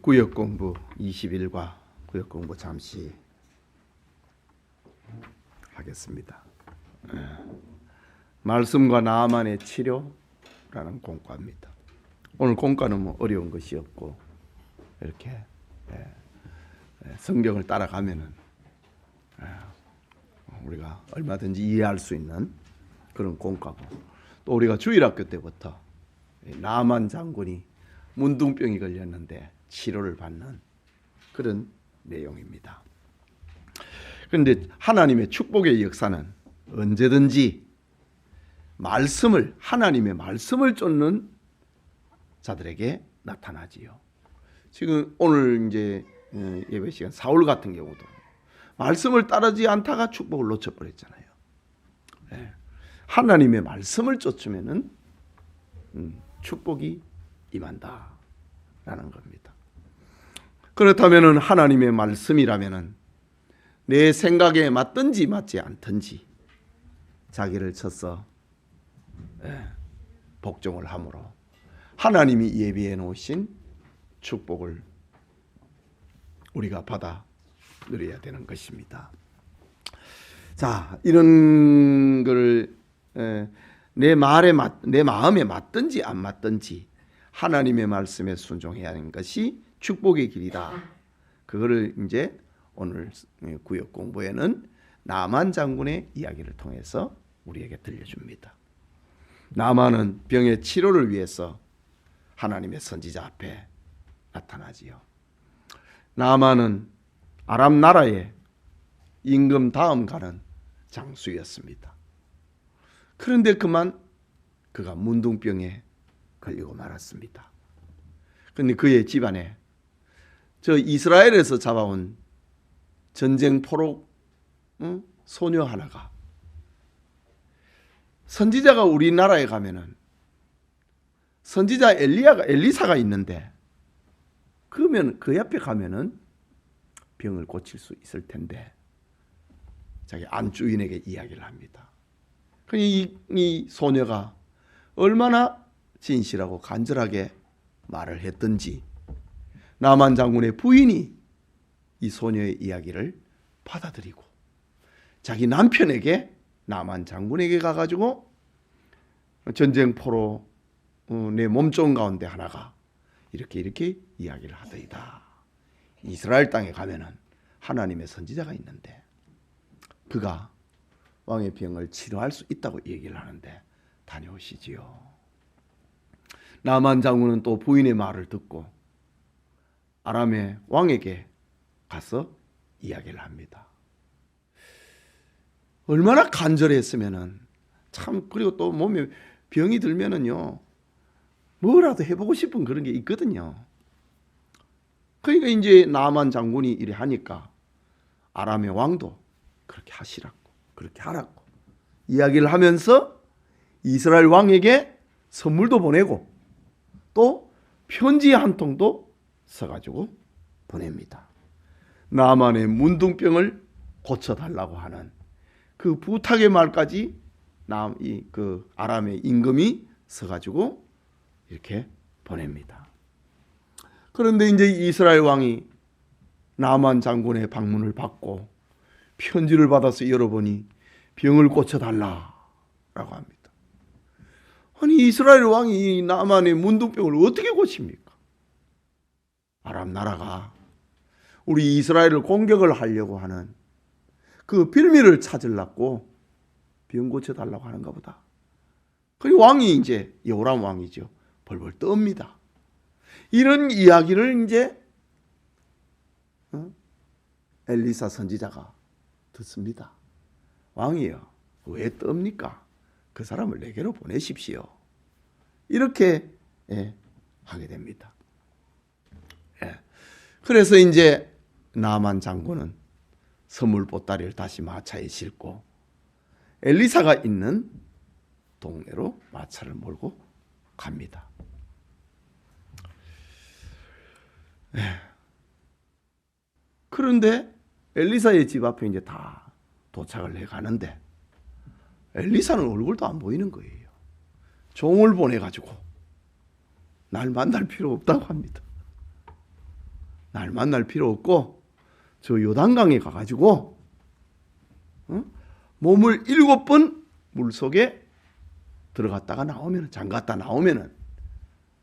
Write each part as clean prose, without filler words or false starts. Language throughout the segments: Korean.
구역 공부 20일과 구역 공부 잠시 하겠습니다. 말씀과 나만의 치료라는 공과입니다. 오늘 공과는 뭐 어려운 것이 없고 이렇게 성경을 따라가면은 우리가 얼마든지 이해할 수 있는 그런 공과고, 또 우리가 주일학교 때부터 나만 장군이 문둥병이 걸렸는데 치료를 받는 그런 내용입니다. 그런데 하나님의 축복의 역사는 언제든지 하나님의 말씀을 쫓는 자들에게 나타나지요. 지금 오늘 이제 예배 시간 사울 같은 경우도 말씀을 따르지 않다가 축복을 놓쳐버렸잖아요. 하나님의 말씀을 쫓으면은 축복이 임한다라는 겁니다. 그렇다면은 하나님의 말씀이라면은 내 생각에 맞든지 맞지 않든지 자기를 쳐서 복종을 함으로 하나님이 예비해 놓으신 축복을 우리가 받아 누려야 되는 것입니다. 자, 이런 걸 내 마음에 맞든지 안 맞든지 하나님의 말씀에 순종해야 하는 것이 축복의 길이다. 그거를 이제 오늘 구역 공부에는 나만 장군의 이야기를 통해서 우리에게 들려줍니다. 나만은 병의 치료를 위해서 하나님의 선지자 앞에 나타나지요. 나만은 아람 나라의 임금 다음 가는 장수였습니다. 그런데 그만 그가 문둥병에 걸리고 말았습니다. 그런데 그의 집안에 저 이스라엘에서 잡아온 전쟁 포로 소녀 하나가, 선지자가 우리나라에 가면은 선지자 엘리사가 있는데 그러면 그 옆에 가면은 병을 고칠 수 있을 텐데 자기 안주인에게 이야기를 합니다. 이 소녀가 얼마나 진실하고 간절하게 말을 했든지 나만 장군의 부인이 이 소녀의 이야기를 받아들이고 자기 남편에게, 나만 장군에게 가가지고 전쟁포로 내 몸종 가운데 하나가 이렇게 이야기를 하더이다. 이스라엘 땅에 가면은 하나님의 선지자가 있는데 그가 왕의 병을 치료할 수 있다고 얘기를 하는데 다녀오시지요. 나만 장군은 또 부인의 말을 듣고 아람의 왕에게 가서 이야기를 합니다. 얼마나 간절했으면은 참. 그리고 또 몸에 병이 들면은요 뭐라도 해보고 싶은 그런 게 있거든요. 그러니까 이제 나만 장군이 이래 하니까 아람의 왕도 그렇게 하시라고, 그렇게 하라고 이야기를 하면서 이스라엘 왕에게 선물도 보내고 또 편지 한 통도 써가지고 보냅니다. 나만의 문둥병을 고쳐달라고 하는 그 부탁의 말까지 그 아람의 임금이 써가지고 이렇게 보냅니다. 그런데 이제 이스라엘 왕이 나만 장군의 방문을 받고 편지를 받아서 열어보니 병을 고쳐달라라고 합니다. 아니, 이스라엘 왕이 나만의 문둥병을 어떻게 고칩니까? 아람 나라가 우리 이스라엘을 공격을 하려고 하는 그 빌미를 찾으려고 병 고쳐달라고 하는가 보다. 그리고 왕이 이제 여호람 왕이죠. 벌벌 떱니다. 이런 이야기를 이제 엘리사 선지자가 듣습니다. 왕이요, 왜 떱니까? 그 사람을 내게로 보내십시오. 이렇게 하게 됩니다. 그래서 이제 나만 장군은 선물 보따리를 다시 마차에 싣고 엘리사가 있는 동네로 마차를 몰고 갑니다. 그런데 엘리사의 집 앞에 이제 다 도착을 해 가는데 엘리사는 얼굴도 안 보이는 거예요. 종을 보내가지고 날 만날 필요 없다고 합니다. 날 만날 필요 없고 저 요단강에 가가지고 몸을 7번 물속에 들어갔다가 나오면, 잠갔다 나오면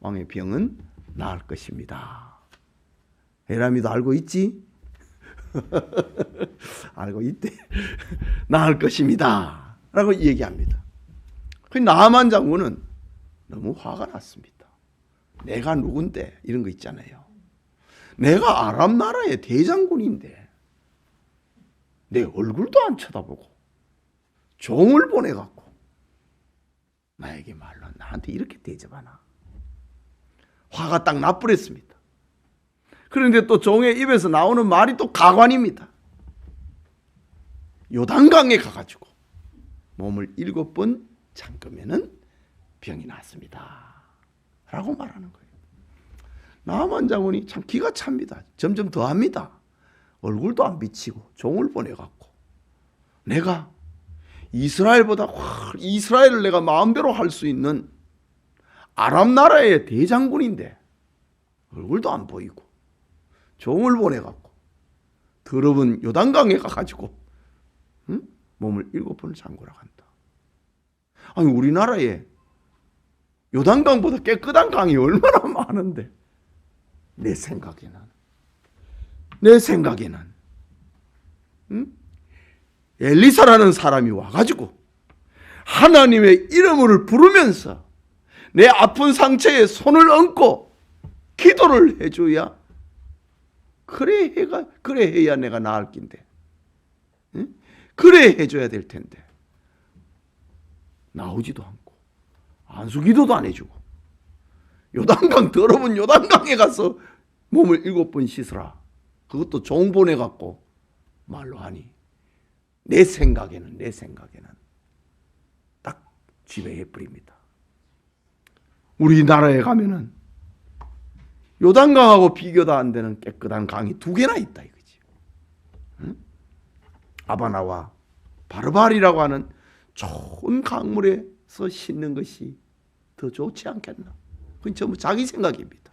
왕의 병은 나을 것입니다. 에라미도 알고 있지? 알고 있대. 나을 것입니다 라고 얘기합니다. 그 나아만 장군은 너무 화가 났습니다. 내가 누군데, 이런 거 있잖아요. 내가 아람 나라의 대장군인데 내 얼굴도 안 쳐다보고 종을 보내갖고 나에게 말로 나한테 이렇게 대접하나. 화가 딱 나버렸습니다. 그런데 또 종의 입에서 나오는 말이 또 가관입니다. 요단강에 가가지고 몸을 7번 잠그면은 병이 났습니다 라고 말하는 거예요. 나아만 장군이 참 기가 찹니다. 점점 더합니다. 얼굴도 안 비치고 종을 보내갖고 내가 이스라엘보다 이스라엘을 내가 마음대로 할 수 있는 아람 나라의 대장군인데 얼굴도 안 보이고 종을 보내갖고 더러운 요단강에 가가지고 몸을 7번을 잠그라고 한다. 아니 우리나라에 요단강보다 깨끗한 강이 얼마나 많은데 내 생각에는 엘리사라는 사람이 와가지고 하나님의 이름을 부르면서 내 아픈 상처에 손을 얹고 기도를 해줘야 그래 해야 내가 나을 낀데, 그래 해줘야 될 텐데 나오지도 않고 안수기도도 안 해주고 요단강, 더러운 요단강에 가서 몸을 7번 씻으라, 그것도 종 보내갖고 말로 하니 내 생각에는 딱 지배해버립니다. 우리나라에 가면은 요단강하고 비교도 안 되는 깨끗한 강이 2개나 있다 이거지. 아바나와 바르발이라고 하는 좋은 강물에서 씻는 것이 더 좋지 않겠나. 그건 전부 자기 생각입니다.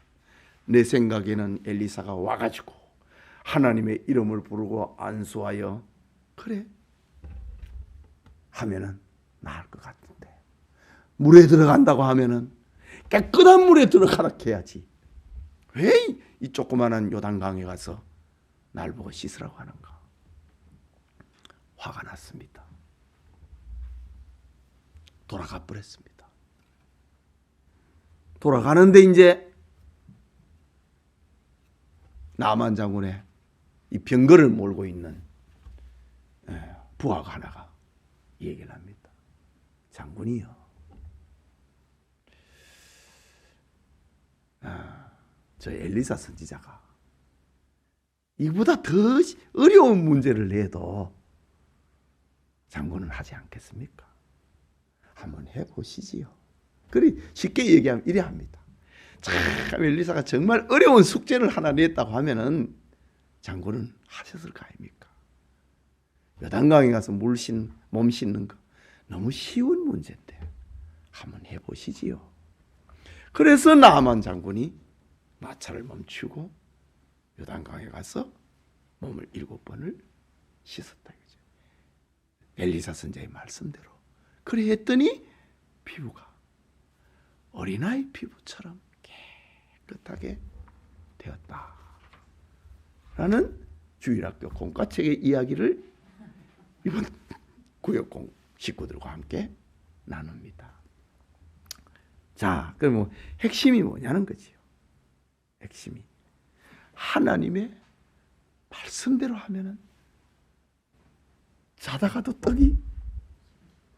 내 생각에는 엘리사가 와가지고 하나님의 이름을 부르고 안수하여 그래 하면은 나을 것 같은데, 물에 들어간다고 하면은 깨끗한 물에 들어가라 해야지. 왜 이 조그마한 요단강에 가서 날 보고 씻으라고 하는가. 화가 났습니다. 돌아가 버렸습니다. 돌아가는데 이제 나만 장군의 이 병거를 몰고 있는 부하가 하나가 얘기를 합니다. 장군이요, 저 엘리사 선지자가 이보다 더 어려운 문제를 내도 장군은 하지 않겠습니까? 한번 해보시지요. 그리 쉽게 얘기하면 이래 합니다. 참 엘리사가 정말 어려운 숙제를 하나 냈다고 하면은 장군은 하셨을 거 아닙니까? 요단강에 가서 몸 씻는 거 너무 쉬운 문제인데 한번 해보시지요. 그래서 나아만 장군이 마차를 멈추고 요단강에 가서 몸을 7번을 씻었다 이거죠. 엘리사 선지자의 말씀대로 그래 했더니 피부가 어린아이 피부처럼 깨끗하게 되었다 라는 주일학교 공과책의 이야기를 이번 구역공 식구들과 함께 나눕니다. 자, 그럼 핵심이 뭐냐는 거지요. 핵심이 하나님의 말씀대로 하면은 자다가도 떡이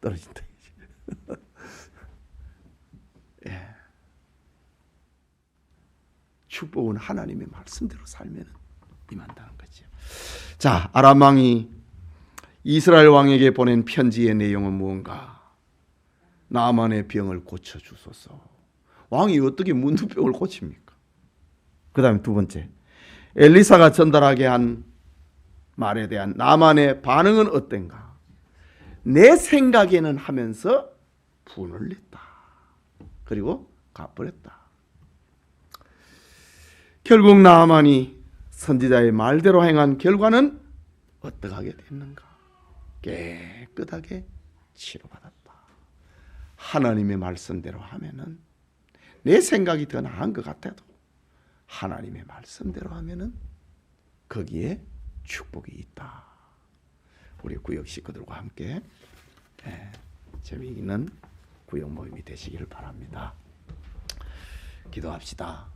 떨어진다. 예. 축복은 하나님의 말씀대로 살면 임한다는 거죠. 자, 아람 왕이 이스라엘 왕에게 보낸 편지의 내용은 무언가? 나아만의 병을 고쳐주소서. 왕이 어떻게 문둥병을 고칩니까? 그 다음에 두 번째, 엘리사가 전달하게 한 말에 대한 나아만의 반응은 어땠가? 내 생각에는 하면서 분을 냈다. 그리고 갚으랬다. 결국 나아만이 선지자의 말대로 행한 결과는 어떠하게 됐는가? 깨끗하게 치료받았다. 하나님의 말씀대로 하면은 내 생각이 더 나은 것 같아도 하나님의 말씀대로 하면은 거기에 축복이 있다. 우리 구역 식구들과 함께 재미있는 구역 모임이 되시기를 바랍니다. 기도합시다.